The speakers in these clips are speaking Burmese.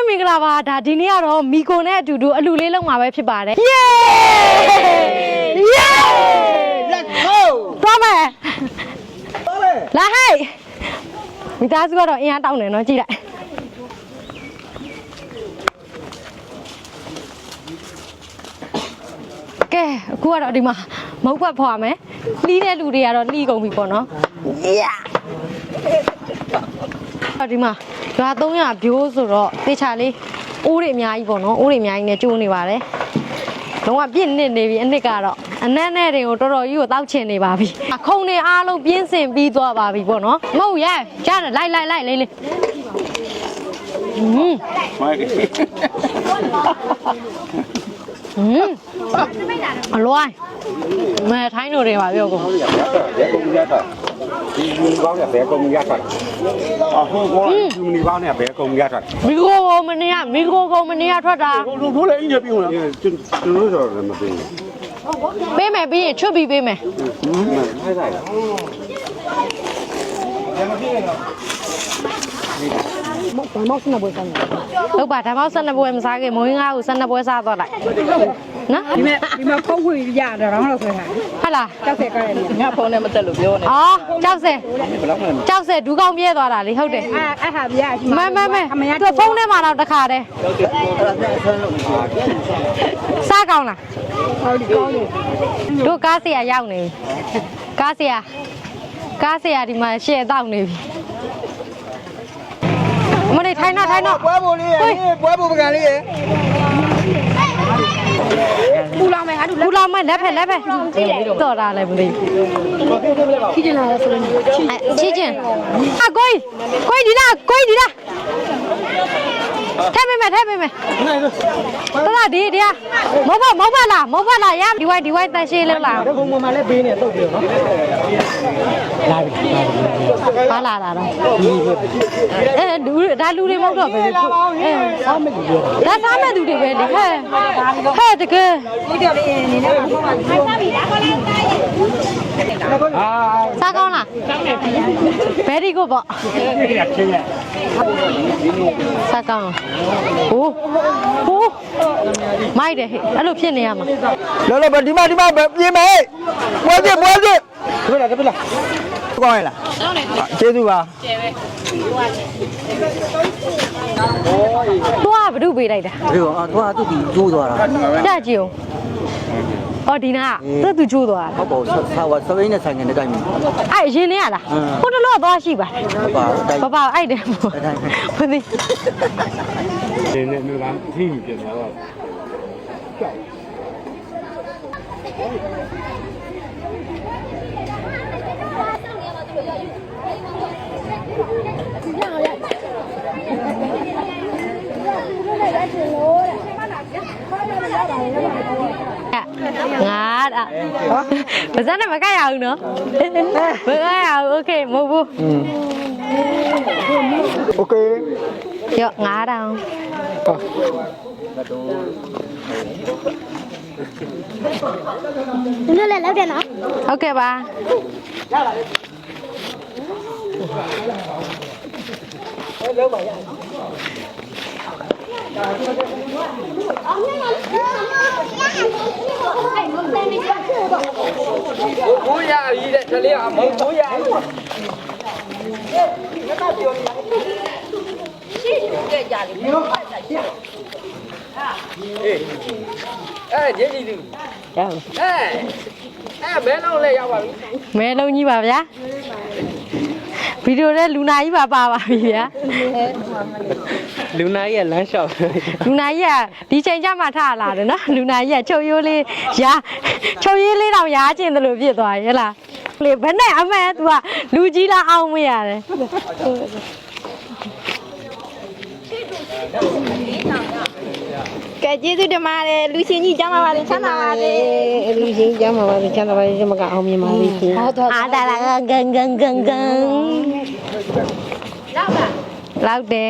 မင်္ဂလာပါဒါဒီနေ့ကတော့မီကိုနဲ့အတူတူအလူလေးလုံးမှာပဲဖြစ်ပါတယ်ယေယေ Let's go သွားမယ်လာဟဲ့မိသားစုကတော့အင်အားတောင်းတယ်နော်ကြည့်လိုက်ကဲအခုကတော့ဒီမှာမုတ်ဘက်ဖွာမယ်လှီးတဲ့လူတွေကတော့လှီးကုန်ပြီပေါ့နော်ဒီမှာရွာ300ဘိုးဆိုတော့တေချာလေးအိုးတွေအများကြီးပေါ့နော်အိုးတွေအများကြီးနဲ့ကျိုးနေပါတယ်လုံးဝပြည့်နစ်နေပြီအနှစ်ကတော့အနက်နဲ့တွေကိုတော်တော်ကြီးကိုတောက်ချင်နေပါပြီအခုံတွေအားလုံးပြင်းစင်ပြီးသွားပါပြီပေါ့နော်မဟုတ်ရဲ့ကြားတယ်လိုက်လေးလေးအလွိုင်းမဲထိုင်းတို့တွေပါပြောကုန်ဒီကောင်းတဲ့ဘယ်ကုန်ရတာအခုကောဒီကောင်းတဲ့ဘယ်ကုန်ရတာ မီကိုကုန်မနေရထွက်တာ တို့လည်းအင်းရပြုံးလားကျွန်တော်ဆိုတော့မသိဘူးပေးမယ်ပြီးရင်ချွတ်ပြီးပေးမယ်ထိုက်လိုက်လားမောက်စနပွဲစားဟုတ်ပါဒါမောက်စနပွဲမစားခင်မွေးငါ့ကိုစနပွဲစားတော့လိုက်နော်ဒီမှာဖုန်းခွေရတယ်တော့လို့ဆိုတာဟုတ်လား60ကရဲငါဖုန်းနဲ့မတက်လို့ပြောနေအော်60ဒူးကောင်းပြဲသွားတာလေဟုတ်တယ်အဲ့ဟာပြရရှိမသူဖုန်းထဲမှာတော့တခါတည်းစားကောင်းလားဟုတ်ဒီကောင်းတယ်တို့ကားဆရာရောက်နေပြီကားဆရာဒီမှာရှေ့တောက်နေပြီမနေ့ထိုင်းတော့ပွဲဖို့လေးရေပွဲဖို့ပကံလေးရေပူလောင်မယ်ငါတို့ပူလောင်မယ်လက်ဖက်တော်တာလည်းမသိချီကျင်လာဆိုရင်ချီကျင်ကိုဒီလားထဲပေးမယ်တော်တာဒီမဟုတ်ပါလားရဒီဝိုက်တန်ရှင်းလို့လားဒီကုန်းပေါ်မှာလည်းဘေးနေတုတ်ပြီးတော့နော်လာပြီပါလာတာတော့ဒါလူတွေမဟုတ်တော့ပဲစားမဲ့သူပြောဒါစားမဲ့သူတွေပဲလေဟဲ့တကယ်ဒီကြော်လေးနေနေမှာစားပြီလားစားကောင်းလားဘယ်ဒီကိုပေါ့စားကောင်းဟိုးမိုက်တယ်ဟဲ့အဲ့လိုဖြစ်နေရမှာလောလောဒီမှာပြေးမယ်ပွဲပြတပည့်လားကောင်းရလားကျေးဇူးပါသွားဘဒုပေးလိုက်တာဘယ်တော့သွားသူ့ဒီကျိုးသွားတာကြကြည့်အောင်ဒီနာသူကျိုးသွားတာဟုတ်ပါဘူးဆာစပိန်နဲ့ဆိုင်ကနေတိုင်းအဲ့ရင်နေရလားဟိုတလောသွားရှိပါပါအဲ့တယ်ဘယ်ဒီဒီနေ့ကထိပြီပြန်တော့ငါဒါဘာသာနဲ့မကရအောင်နော်မကရအောင်โอเคမဟုတ်ဘူးโอเคရောငါတောင်ဒီလိုလည်းလောက်တယ်နော်ဟုတ်ကဲ့ပါရပါလေလောက်ပါရဘိုးရရီတဲ့ကလေးအမုံဘိုးရရီရှိတဲ့ကြလေမျိုးဖတ်တာရှိအဲ့ဒီဒီလူရမဲလုံးလဲရောက်ပါပြီမဲလုံးကြီးပါဗျာဗီဒီယိုနဲ့လူနာကြီးပါပြီဗျာလူနာကြီးကလမ်းလျှောက်လူနာကြီးကဒီချိန်ကျမှထလာတယ်နော်လူနာကြီးကချုပ်ရိုးလေးတောင်ရားကျင်တယ်လို့ဖြစ်သွားရဲ့လားလေဘယ်နဲ့အမေသူကလူကြီးလားအောင်မရတယ်ကဲကျေးဇူးတင်ပါတယ်လူရှင်ကြီးကျမ်းပါပါချမ်းသာပါစေလူရှင်ကျမ်းပါပါချမ်းသာပါစေမကအောင်မြင်ပါစေရှင်အာတာလာဂန်လောက်တယ်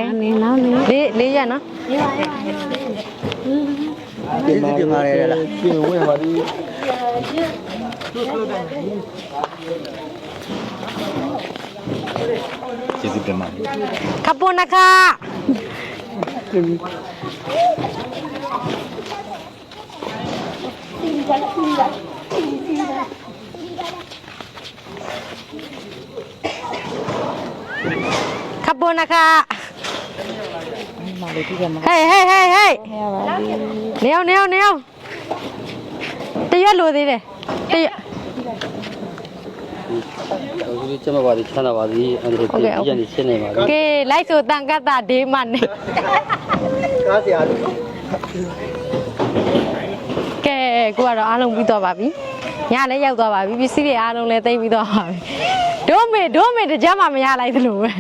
လေးရနော်ကျေးဇူးတင်ပါတယ်လားပြင်ဝင်ပါသည်ကျေးဇူးတင်ပါတယ်ခပ်ပေါ်နခ ခပ်ပေါ်နခဟေးဟေးဟေးဟေးနေအောင်တရွက်လိုသေးတယ်တရွက် ဒီကျမပါဒီချမ်းသာပါသည်အဲ့ဒါဒီကြနေရှင်းနေပါပြီ ကဲလိုက်ဆိုတန်ကတ်တာဒေးမနဲ့ ကားဆရာတို့ ကဲကိုကတော့အားလုံးပြီးတော့ပါပြီညလည်းရောက်သွားပါပြီပစ္စည်းတွေအားလုံးလည်းသိမ်းပြီးတော့ပါပြီဒိုးမေတကြမ်းမှမရလိုက်သလိုပဲ